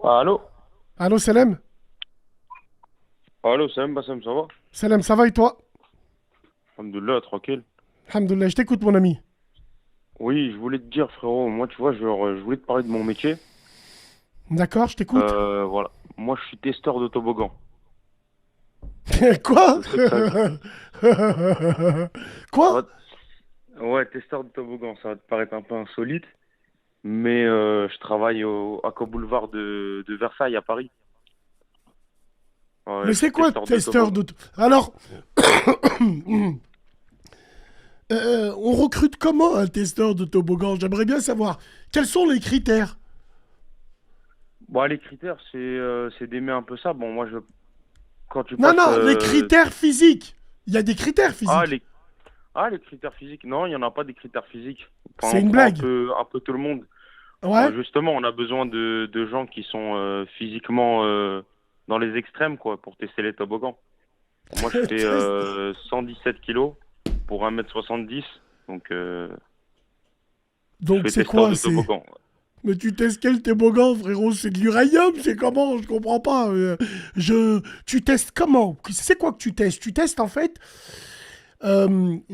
Allô? Allô, Salem? Allô, Sam, Bassam, ça va? Salem, ça va et toi? Alhamdoulilah, tranquille. Alhamdoulilah, je t'écoute, mon ami. Oui, je voulais te dire, frérot, moi, tu vois, je voulais te parler de mon métier. D'accord, je t'écoute. Voilà. Moi, je suis testeur de toboggan. Quoi? Je sais que ça. Ça Quoi? va Ouais, testeur de toboggan, ça va te paraître un peu insolite, mais je travaille à Qu'au boulevard de Versailles, à Paris. Ouais, Mais je suis c'est quoi testeur de testeur toboggan. de... Alors, on recrute comment un testeur de toboggan? J'aimerais bien savoir. Quels sont les critères? Bon, les critères, c'est d'aimer un peu ça. Bon, moi, quand tu Non, passes. non, les critères physiques. Il y a des critères Ah, physiques. les critères physiques. Non, il n'y en a pas des critères physiques. Enfin, C'est on une prend blague. un peu tout le monde. Ouais? Justement, on a besoin de gens qui sont physiquement dans les extrêmes, quoi, pour tester les toboggans. Moi, je fais 117 kilos pour 1m70, donc je Donc fais c'est testeur quoi? de C'est... toboggan. Mais tu testes quel toboggan, frérot? C'est de l'uranium? C'est comment? Je comprends pas. Tu testes comment? C'est quoi que tu testes? Tu testes en fait.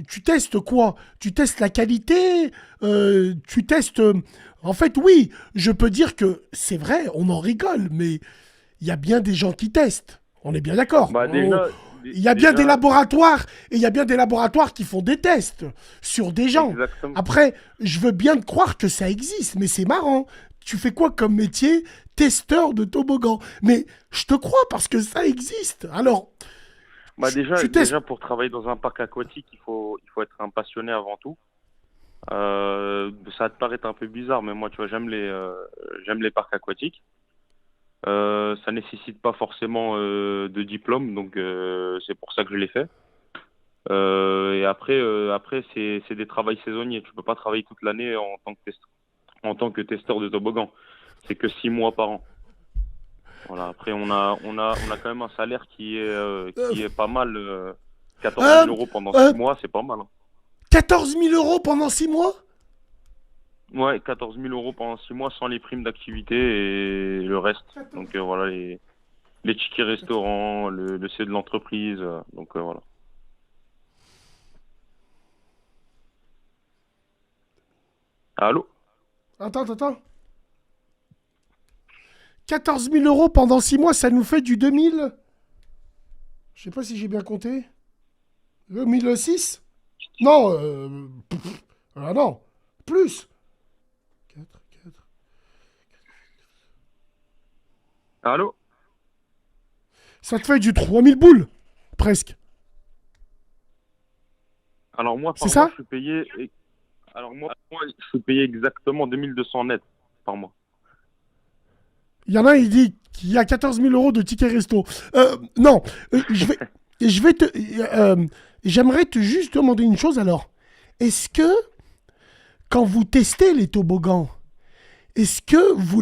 Tu testes quoi? Tu testes la qualité? Tu testes. En fait, oui, je peux dire que c'est vrai, on en rigole, mais il y a bien des gens qui testent. On est bien d'accord. Bah déjà, Il y a bien des déjà, laboratoires et il y a bien des laboratoires qui font des tests sur des gens. exactement. Après, je veux bien te croire que ça existe, mais c'est marrant. Tu fais quoi comme métier? Testeur de toboggan. Mais je te crois parce que ça existe. Alors, Bah déjà, tu testes. déjà pour travailler dans un parc aquatique, il faut être un passionné avant tout. Ça va te paraître un peu bizarre, mais moi, tu vois, j'aime les parcs aquatiques. Ça nécessite pas forcément de diplôme, donc c'est pour ça que je l'ai fait. Et après c'est des travails saisonniers. Tu peux pas travailler toute l'année en tant que testeur de toboggan. C'est que 6 mois par an. Voilà. Après, on a quand même un salaire Euh, qui est pas mal. 14 euh, 000 euros pendant euh, 6 mois, c'est pas mal, hein. 14 000 euros pendant 6 mois? Ouais, 14 000 euros pendant 6 mois sans les primes d'activité et le reste. Donc voilà, les tickets restaurants, le C de l'entreprise. Donc voilà. Allô? Attends, attends. 14 000 euros pendant 6 mois, ça nous fait du 2000. Je sais pas si j'ai bien compté. 2006. Non, ah non, plus. 4, 4. Allô? Ça te fait du 3000 boules, presque. Alors moi, C'est par mois, ça? je suis payé. Alors moi, par mois, je suis payé exactement 2200 net par mois. Il y en a, il dit qu'il y a 14 000 euros de tickets resto. Non, je vais te, j'aimerais te juste demander une chose alors. Est-ce que, quand vous testez les toboggans, est-ce que vous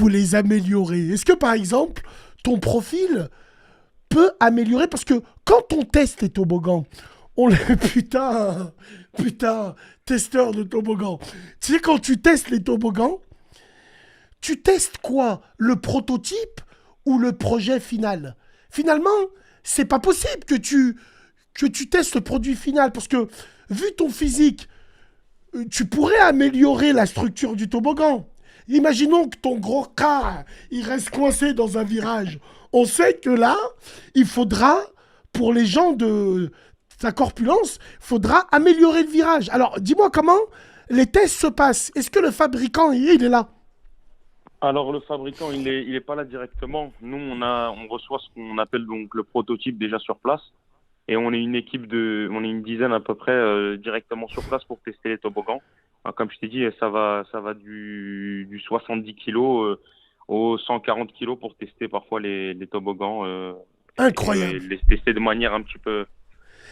les améliorez? Est-ce que, par exemple, ton profil peut améliorer? Parce que quand on teste les toboggans, on les... Putain, putain, testeur de toboggans. Tu sais, quand tu testes les toboggans, tu testes quoi? Le prototype ou le projet final? Finalement, c'est pas possible que tu testes le produit final parce que, vu ton physique, tu pourrais améliorer la structure du toboggan. Imaginons que ton gros car, il reste coincé dans un virage. On sait que là, il faudra, pour les gens de sa corpulence, il faudra améliorer le virage. Alors, dis-moi comment les tests se passent. Est-ce que le fabricant, il est là? Alors le fabricant, il est pas là directement. Nous, on reçoit ce qu'on appelle donc le prototype déjà sur place. Et on est une dizaine à peu près directement sur place pour tester les toboggans. Alors, comme je t'ai dit, ça va du 70 kilos aux 140 kilos pour tester parfois les toboggans et Incroyable. les tester de manière un petit peu,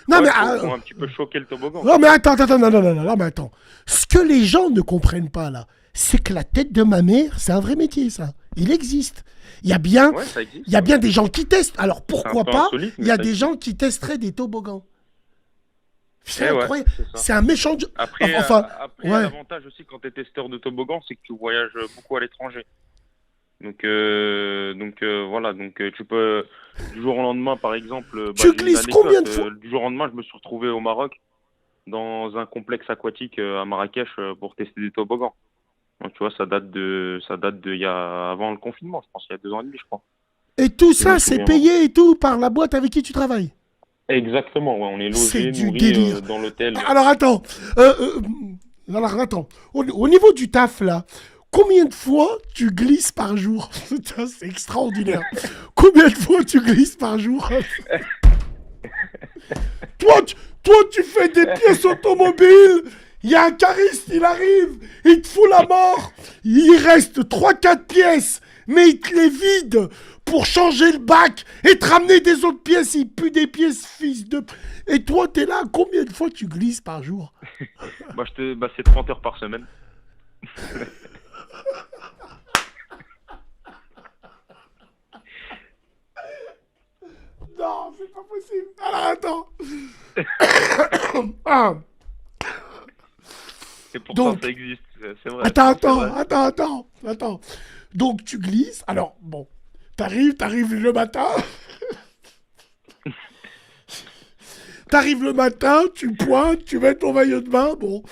Non mais, ouais, pour un petit peu choquer le toboggan, non quoi. mais attends, attends, non, non, non, non, non, mais attends. Ce que les gens ne comprennent pas là, c'est que la tête de ma mère, c'est un vrai métier ça. Il existe. Il y a bien, Ouais, ça il existe, y a ouais. bien des gens qui testent. Alors C'est un pourquoi peu pas? insolite, Il y mais a ça des gens existe. qui testeraient des toboggans. C'est Eh ouais, incroyable. c'est ça. C'est un méchant. Après, Enfin, après ouais. l'avantage aussi quand tu es testeur de toboggan, c'est que tu voyages beaucoup à l'étranger. Voilà, tu peux du jour au lendemain, par exemple, Tu j'ai une glisses combien anecdote. de fois? Du jour au lendemain, je me suis retrouvé au Maroc dans un complexe aquatique à Marrakech pour tester des toboggans. Donc, tu vois, ça date de il y a avant le confinement, je pense, il y a 2 ans et demi, je crois, Et tout si je me ça, c'est souviens bien. payé et tout par la boîte avec qui tu travailles. Exactement, ouais, on est C'est logé, du nourri délire. dans l'hôtel. Alors attends. Alors attends. Au niveau du taf là, combien de fois tu glisses par jour? Putain, c'est extraordinaire. Combien de fois tu glisses par jour? Toi, tu fais des pièces automobiles. Il y a un cariste, il arrive, il te fout la mort. Il reste trois quatre pièces, mais il te les vide pour changer le bac et te ramener des autres pièces. Il pue des pièces, fils de... Et toi, t'es là, combien de fois tu glisses par jour? C'est 30 heures par semaine. Non, c'est pas possible. Alors attends. Ah, Et pourtant, ça donc, existe, c'est vrai. attends, Non, c'est attends, vrai. attends, attends, attends. Donc tu glisses. Alors, bon, t'arrives le matin. T'arrives le matin, tu pointes, tu mets ton maillot de bain. Bon,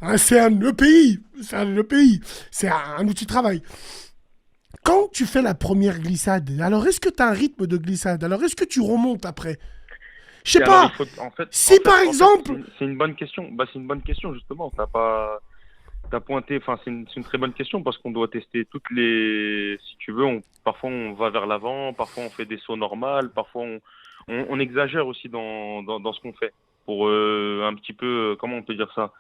hein, c'est un EPI. C'est un EPI. C'est un outil de travail. Quand tu fais la première glissade, alors est-ce que tu as un rythme de glissade? Alors est-ce que tu remontes après? Je sais Et alors, pas. il faut, Si par exemple, c'est une bonne question. C'est une bonne question, justement. T'as pointé, enfin, c'est une très bonne question parce qu'on doit tester toutes les, si tu veux, parfois on va vers l'avant, parfois on fait des sauts normales, parfois on exagère aussi dans ce qu'on fait pour un petit peu, comment on peut dire ça,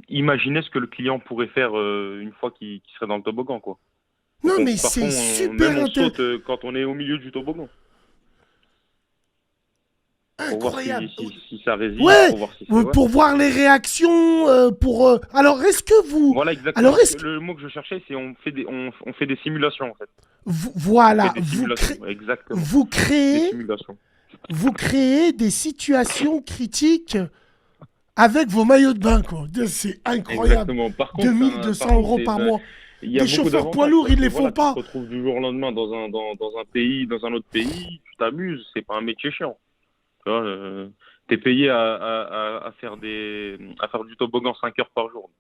imaginer ce que le client pourrait faire une fois qu'il serait dans le toboggan, quoi. non mais Parfois, c'est super même on intéressant. saute quand on est au milieu du toboggan pour voir Incroyable. si ça résiste, Ouais, pour voir si c'est, ouais. pour voir les réactions, pour... Alors, est-ce que vous... Voilà Alors, exactement. est-ce que... Le mot que je cherchais, c'est on fait des simulations, en fait. On fait Voilà, des simulations, exactement. vous Des créez... simulations. Vous créez des situations critiques avec vos maillots de bain, quoi. C'est incroyable. Exactement. 2200 euros C'est, par mois. il y a Des beaucoup chauffeurs poids d'avantages lourds, parce ils que les font voilà, tu te pas. retrouves du jour au lendemain dans un pays, dans un autre pays, tu t'amuses, c'est pas un métier chiant. Tu vois, t'es payé à faire à faire du toboggan 5 heures par jour.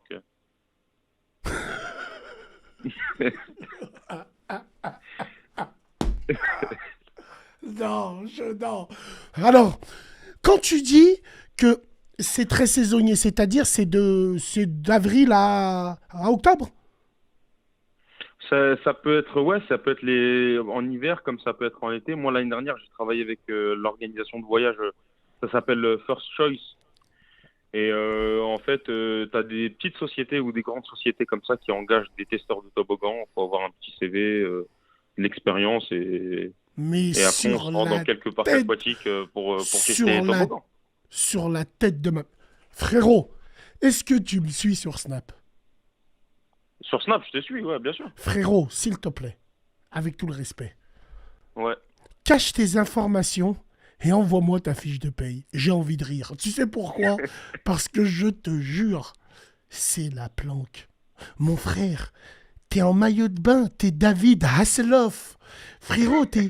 Non, non. Alors, quand tu dis que c'est très saisonnier, c'est-à-dire c'est d'avril à octobre? Ça peut être, ouais, ça peut être en hiver comme ça peut être en été. Moi, l'année dernière, j'ai travaillé avec l'organisation de voyage, ça s'appelle First Choice. Et en fait, tu as des petites sociétés ou des grandes sociétés comme ça qui engagent des testeurs de toboggan. Il faut avoir un petit CV, de l'expérience Mais et après on sur se rend dans la quelques parcs tête, aquatiques pour tester sur les la, toboggans. sur la tête de ma... Frérot, est-ce que tu me suis sur Snap? Sur Snap, je te suis, ouais, bien sûr. Frérot, s'il te plaît, avec tout le respect, Ouais. cache tes informations et envoie-moi ta fiche de paye. J'ai envie de rire. Tu sais pourquoi? Parce que je te jure, c'est la planque. Mon frère, t'es en maillot de bain, t'es David Hasselhoff. Frérot, t'es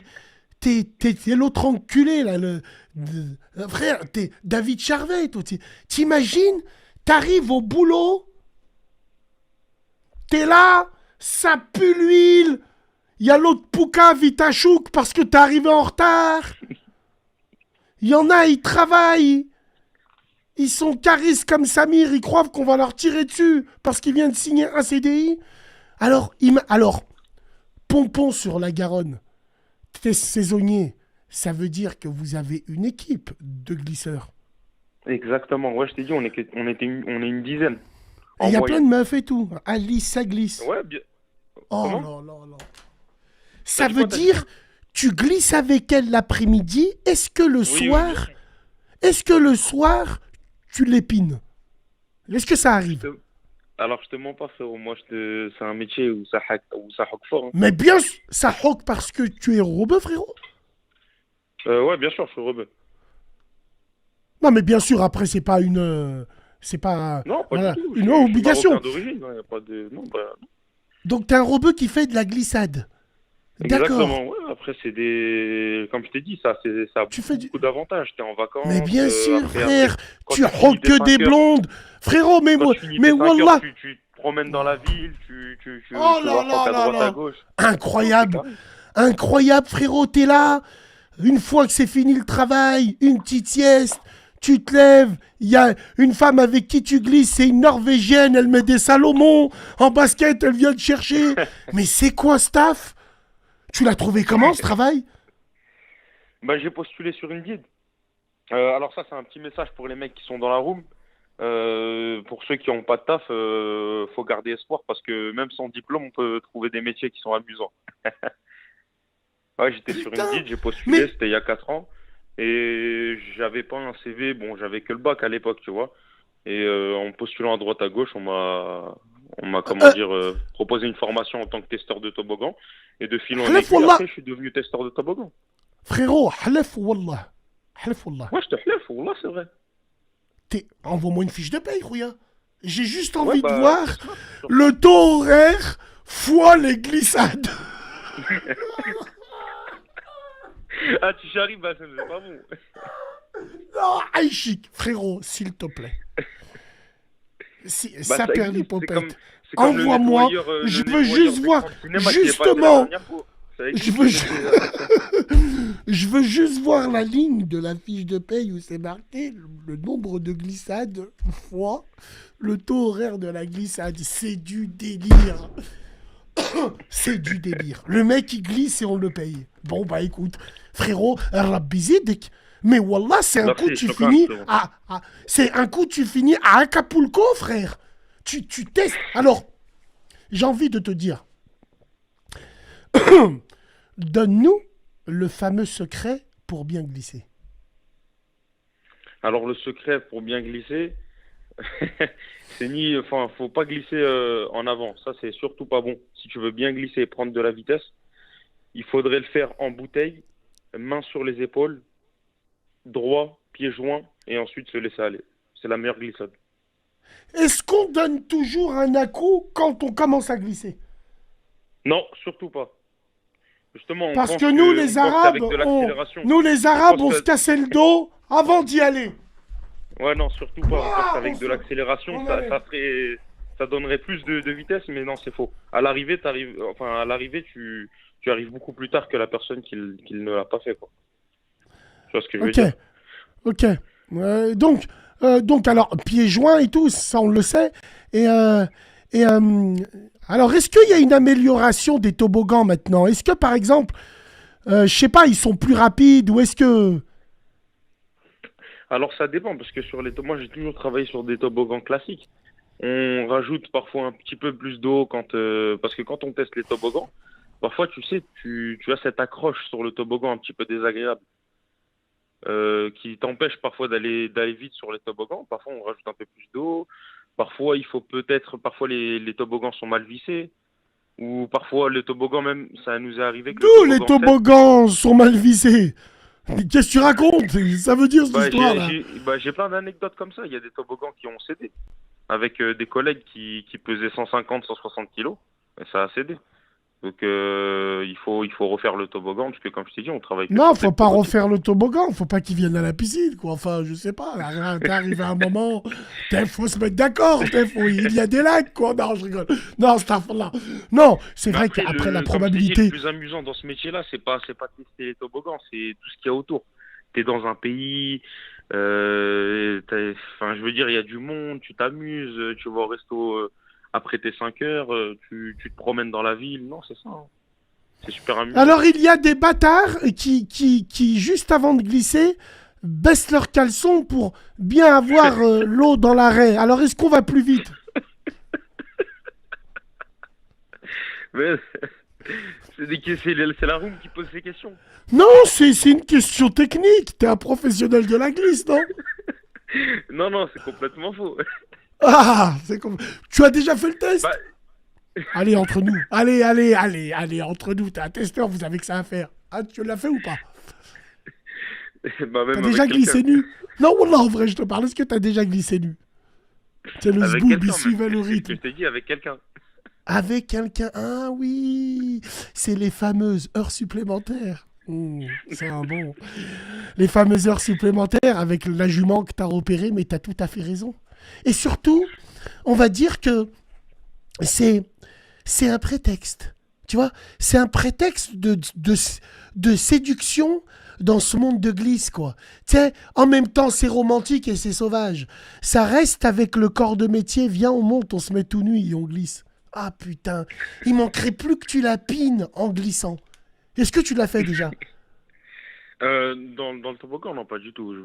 l'autre enculé, là. Frère, t'es David Charvet, toi. T'imagines? T'arrives au boulot, t'es là, ça pue l'huile. Il y a l'autre Pouka Vitachouk parce que t'es arrivé en retard. Il y en a, ils travaillent. Ils sont caristes comme Samir, ils croient qu'on va leur tirer dessus parce qu'il vient de signer un CDI. Alors, pompon sur la Garonne, t'es saisonnier, ça veut dire que vous avez une équipe de glisseurs. Exactement. Ouais, je t'ai dit, on est une dizaine Et il en y a plein moyenne. de meufs et tout. Alice, ça glisse. Ouais, bien. Oh Comment? là là là. T'as Ça dit veut quoi? T'as dit quoi? dire, tu glisses avec elle l'après-midi. Oui, oui, bien sûr. Est-ce que le soir, tu l'épines? Est-ce que ça Je arrive? te- Alors, je te mens pas, frérot. C'est un métier où ça hack fort, hein. Mais bien, ça rock parce que tu es robot, frérot. Ouais, bien sûr, je suis rebeu. Non, mais bien sûr, après, c'est pas, Non, pas du voilà, tout. une Je suis obligation. marocain d'origine. Il y a pas de... Non, bah, non. Donc, t'es un robot qui fait de la glissade. D'accord. Exactement, ouais. Après, c'est des. Comme je t'ai dit, ça a Tu fais du... beaucoup d'avantages. T'es en Mais vacances, bien sûr, après, frère. quand Tu tu finis rock tes que des 5 heures, blondes. Frérot, quand tu finis mais tes 5 heures, wallah. tu te promènes dans la ville, Oh tu là vois là Franck à là droite, à là. gauche. Non, c'est Incroyable. carré. Incroyable, frérot. T'es là. Une fois que c'est fini le travail, une petite sieste, tu te lèves, il y a une femme avec qui tu glisses, c'est une Norvégienne, elle met des Salomon, en basket, elle vient te chercher. Mais c'est quoi, staff? Tu l'as trouvé comment, ce travail? Bah, j'ai postulé sur Indeed. Alors ça, c'est un petit message pour les mecs qui sont dans la room. Pour ceux qui n'ont pas de taf, faut garder espoir parce que même sans diplôme, on peut trouver des métiers qui sont amusants. Ouais, j'étais sur Putain, Indeed, j'ai postulé, mais... c'était il y a 4 ans. Et j'avais pas un CV, bon, j'avais que le bac à l'époque, tu vois. Et en postulant à droite à gauche, on m'a comment Euh, dire, proposé une formation en tant que testeur de toboggan. Et de fil en Halef aiguille, wallah. après, je suis devenu testeur de toboggan. Frérot, halef wallah. Halef wallah. Ouais, je te flève, là, c'est vrai. Envoie-moi une fiche de paye, Rouya. J'ai juste Ouais, envie de bah, voir c'est smart. le taux horaire fois les glissades. Ah, tu j'arrive, bah, c'est pas bon. Non, Aïchik, frérot, s'il te plaît. Bah, Ça ça perd existe, l'hypopète. c'est comme Envoie-moi, je le veux nettoyeur juste voir, d'écran de cinéma qui est pas cher la justement, dernière fois. Ça je existe, veux, le nettoyeur. je veux juste voir la ligne de la fiche de paye où c'est marqué le nombre de glissades fois le taux horaire de la glissade. C'est du délire. C'est du délire. Le mec, il glisse et on le paye. Bon, bah écoute, frérot, Rabbizidik. Mais wallah, c'est un coup, Merci, tu shukran, finis shukran. c'est un coup, tu finis à Acapulco, frère. Tu testes. Alors, j'ai envie de te dire, donne-nous le fameux secret pour bien glisser. Alors, le secret pour bien glisser, enfin, faut pas glisser en avant. Ça, c'est surtout pas bon. Si tu veux bien glisser et prendre de la vitesse, il faudrait le faire en bouteille, main sur les épaules, droit, pieds joints, et ensuite se laisser aller. C'est la meilleure glissade. Est-ce qu'on donne toujours un à-coup quand on commence à glisser? Non, surtout pas. Justement, Parce que nous, on les pense Arabes, qu'avec de l'accélération. On pense on se que cassait le dos avant d'y aller. Ouais, non, surtout pas. On pense Ah, qu'avec de l'accélération, on allait. ça donnerait plus de vitesse, mais non, c'est faux. À l'arrivée, tu arrives beaucoup plus tard que la personne qui ne l'a pas fait, quoi. Tu vois ce que je veux Ok, dire? ok. Donc, alors, pieds joints et tout, ça on le sait. Et, euh, alors, est-ce qu'il y a une amélioration des toboggans maintenant? Est-ce que, par exemple, je sais pas, ils sont plus rapides ou est-ce que... Alors, ça dépend, parce que moi, j'ai toujours travaillé sur des toboggans classiques. On rajoute parfois un petit peu plus d'eau parce que quand on teste les toboggans, parfois, tu sais, tu as cette accroche sur le toboggan un petit peu désagréable. Qui t'empêche parfois d'aller vite sur les toboggans. Parfois, on rajoute un peu plus d'eau. Parfois les toboggans sont mal vissés. Ou parfois le toboggan même, ça nous est arrivé que le D'où les toboggan cède. toboggans sont mal vissés? Mais qu'est-ce que tu racontes? Ça veut dire cette histoire-là? J'ai plein d'anecdotes comme ça. Il y a des toboggans qui ont cédé. Avec des collègues qui pesaient 150, 160 kilos. Et ça a cédé. Donc il faut refaire le toboggan, parce que comme je t'ai dit, on travaille que Non, sur des faut pas prototypes. refaire le toboggan, faut pas qu'ils viennent à la piscine, quoi. Enfin, je sais pas, t'es arrivé à un moment, faut se mettre d'accord, il y a des lacs, quoi. Non, je rigole. Non, là. Non, c'est Mais vrai après, qu'après la comme je t'ai dit, le probabilité... plus amusant dans ce métier-là, c'est pas tester les toboggans, c'est tout ce qu'il y a autour. T'es dans un pays, enfin, je veux dire, il y a du monde, tu t'amuses, tu vas au resto après tes 5 heures, tu te promènes dans la ville. Non, c'est ça, hein. C'est super amusant. Alors, il y a des bâtards qui, juste avant de glisser, baissent leurs caleçons pour bien avoir l'eau dans l'arrêt. Alors, est-ce qu'on va plus vite? Mais c'est la room qui pose ces questions. Non, c'est une question technique. T'es un professionnel de la glisse, non? Non, non, c'est complètement faux. Ah, tu as déjà fait le test? Bah, Allez, entre nous. Allez, entre nous. T'es un testeur, vous avez que ça à faire. Ah, tu l'as fait ou pas? bah T'as même déjà avec glissé quelqu'un. nu? Non, wallah, en vrai, je te parle. Est-ce que t'as déjà glissé nu? C'est le Avec zboob, il quelqu'un, même. suivait le C'est ce que rythme. je t'ai dit, avec quelqu'un. Avec quelqu'un. Ah oui, c'est les fameuses heures supplémentaires. C'est un bon. Les fameuses heures supplémentaires avec la jument que t'as repérée, mais t'as tout à fait raison. Et surtout, on va dire que c'est c'est un prétexte. Tu vois, c'est un prétexte de séduction dans ce monde de glisse, quoi. Tu sais, en même temps, c'est romantique et c'est sauvage. Ça reste avec le corps de métier. Viens, on monte, on se met tout nu et on glisse. Ah putain, il manquerait plus que tu la pines en glissant. Est-ce que tu l'as fait déjà? Dans le toboggan, non, pas du tout.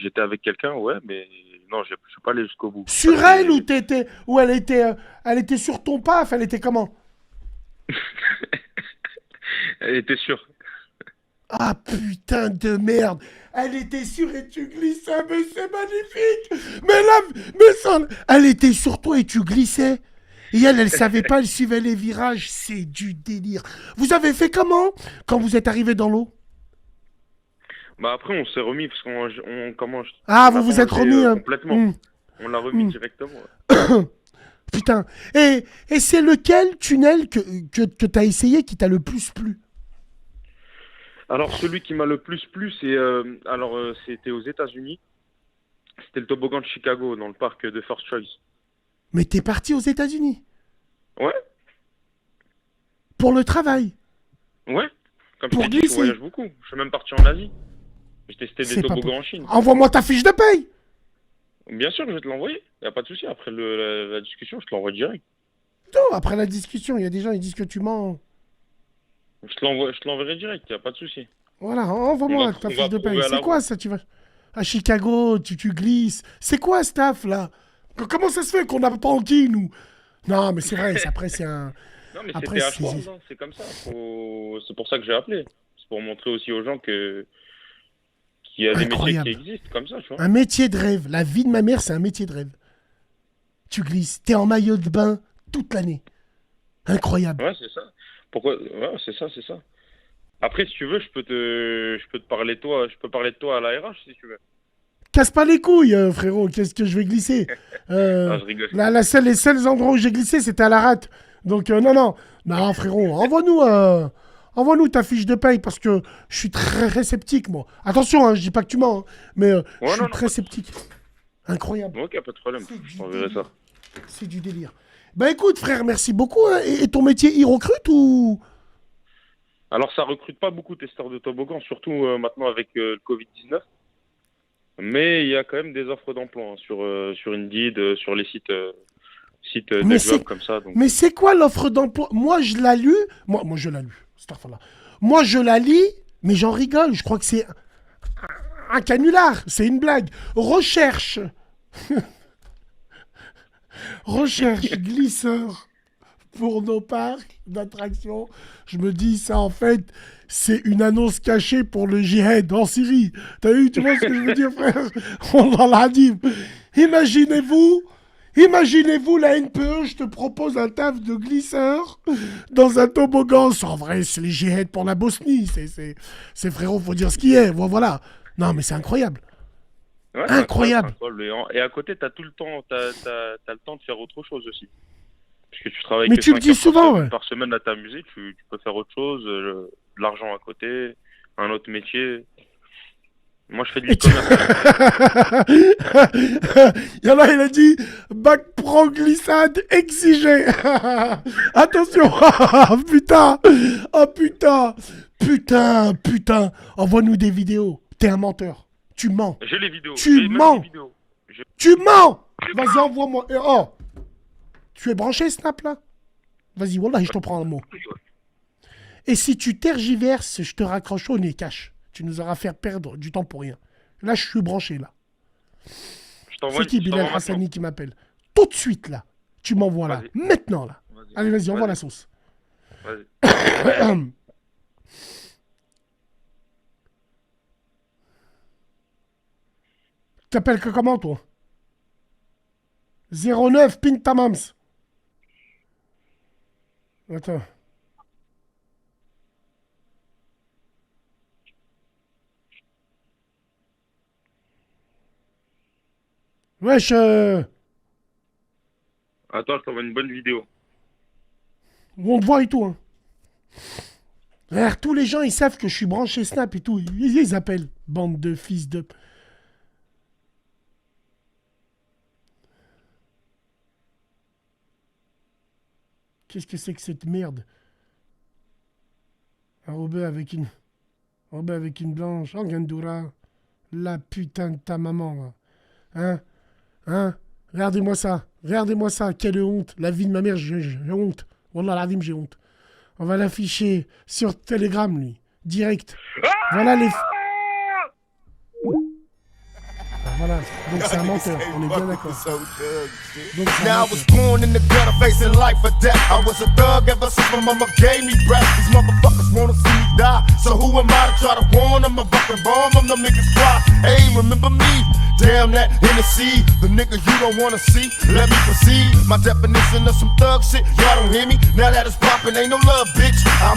J'étais avec quelqu'un, ouais, mais non, je suis pas allé jusqu'au bout. Ça, Sur elle ou c'est, t'étais, ou elle était sur ton paf, elle était comment? elle était sûre. Ah putain de merde. Elle était sûre et tu glissais, mais c'est magnifique. Mais là, mais ça, elle était sur toi et tu glissais. Et elle savait pas, elle suivait les virages. C'est du délire. Vous avez fait comment quand vous êtes arrivé dans l'eau? Bah après, on s'est remis parce Ah, on vous n'a pas vous êtes enlevé remis. complètement. Hmm, On l'a remis hmm. directement. Putain. Et c'est lequel tunnel que t'as essayé qui t'a le plus plu? Alors celui qui m'a le plus plu, c'était aux États-Unis. C'était le toboggan de Chicago dans le parc de First Choice. Mais t'es parti aux États-Unis Ouais, pour le travail, ouais. Comme je pour t'ai dit, je voyage glisser. beaucoup. Je suis même parti en Asie. J'ai testé des C'est pas toboggans possible. en Chine. Envoie-moi ta fiche de paye. Bien sûr, je vais te l'envoyer. Y a pas de souci. Après la discussion, je te l'envoie direct. Non, après la discussion, il y a des gens qui disent que tu mens. Je te l'enverrai direct. Y a pas de souci. Voilà, envoie-moi ta On va fiche de paye. approuver à C'est la quoi route. ça, tu vas à Chicago, tu glisses. C'est quoi ce taf là? Comment ça se fait qu'on n'a pas enquille, nous? Non, mais c'est vrai, après c'est un. Non, mais Après c'était c'est. H-World, hein, c'est comme ça. C'est pour ça que j'ai appelé. C'est pour montrer aussi aux gens qu'il y a des métiers qui Incroyable. existent comme ça, tu vois. Un métier de rêve. La vie de ma mère, c'est un métier de rêve. Tu glisses. T'es en maillot de bain toute l'année. Incroyable. Ouais, c'est ça. Pourquoi? Ouais, c'est ça, c'est ça. Après, si tu veux, je peux te parler de toi, je peux parler de toi à la RH si tu veux. Casse pas les couilles, frérot. Qu'est-ce que je vais glisser? Ah, je rigole. Les seuls endroits où j'ai glissé, c'était à la rate. Donc, non, non. Non, frérot, envoie-nous ta fiche de paye parce que je suis très sceptique, moi. Attention, hein, je dis pas que tu mens, hein, mais je Ouais, suis non, non, très pas de souci. sceptique. Incroyable. Ok, pas de problème. C'est Je du t'enverrai délire. ça. C'est du délire. Bah écoute, frère, merci beaucoup, hein. Et ton métier, il recrute ou. Alors, ça recrute pas beaucoup de testeurs de toboggan, surtout maintenant avec le Covid-19. Mais il y a quand même des offres d'emploi hein, sur Indeed, sur les sites de Mais job c'est, comme ça. Donc, mais c'est quoi l'offre d'emploi? Moi, je l'ai lu. Moi, je l'ai lu. Astaghfirullah. Moi, je la lis, mais j'en rigole. Je crois que c'est un canular. C'est une blague. Recherche glisseur pour nos parcs d'attractions. Je me dis, ça, en fait, c'est une annonce cachée pour le djihad en Syrie. T'as vu, tu vois ce que je veux dire, frère? On en l'a dit. Imaginez-vous. Imaginez-vous la NPE, je te propose un taf de glisseur dans un toboggan. C'est en vrai, c'est les djihad pour la Bosnie. C'est frérot, faut dire ce qui est. Voilà. Non, mais c'est incroyable. ouais, c'est incroyable, c'est Incroyable. incroyable. Et à côté, t'as tout le temps, t'as le temps de faire autre chose aussi. Parce que tu travailles Mais que tu le 5 dis heures souvent, ouais. par semaine à t'amuser, tu peux faire autre chose, de l'argent à côté, un autre métier. Moi, je fais de Et tu... l'e-commerce. Il y en a, il a dit bac pro glissade exigé. Attention. Oh, putain. Oh putain. Putain, putain. Envoie-nous des vidéos. T'es un menteur. Tu mens. J'ai les vidéos, Tu j'ai même les mens. vidéos. Tu mens. Vas-y, envoie-moi. Oh. Tu es branché, Snap, là? Vas-y, wallah, je te prends un mot. Et si tu tergiverses, je te raccroche au nez, cache. Tu nous auras fait perdre du temps pour rien. Là, je suis branché, là. C'est qui Je Bilal t'envoie maintenant. Hassani qui m'appelle? Tout de suite, là. Tu m'envoies là. Vas-y, Maintenant, là. vas-y, Allez, vas-y, envoie la vas-y, sauce. vas-y. T'appelles que comment, toi? 09 Ping Tamams. Attends. Wesh, Attends, je t'envoie une bonne vidéo. On te voit et tout. Hein. Frère, tous les gens, ils savent que je suis branché Snap et tout. Ils appellent. Bande de fils de... Qu'est-ce que c'est que cette merde? Un Robin avec une... Robin avec une blanche. Oh, Gandura. La putain de ta maman, là. Hein? Hein? Regardez-moi ça. Regardez-moi ça. Quelle honte. La vie de ma mère, j'ai honte. Wallah, l'azim, j'ai honte. On va l'afficher sur Telegram, lui. Direct. Voilà les... Voilà, donc c'est un menteur, on est bien d'accord. Donc now I was born in the gutter, facing life or death. I was a thug ever since my mama gave me breath. These motherfuckers wanna see me die, so who am I to try to warn them? A fucking bomb, them niggas cry. Hey, remember me? Damn that Hennessy, the nigga you don't wanna see. Let me proceed. My definition of some thug shit, y'all don't hear me. Now that it's poppin', ain't no love, bitch. I'm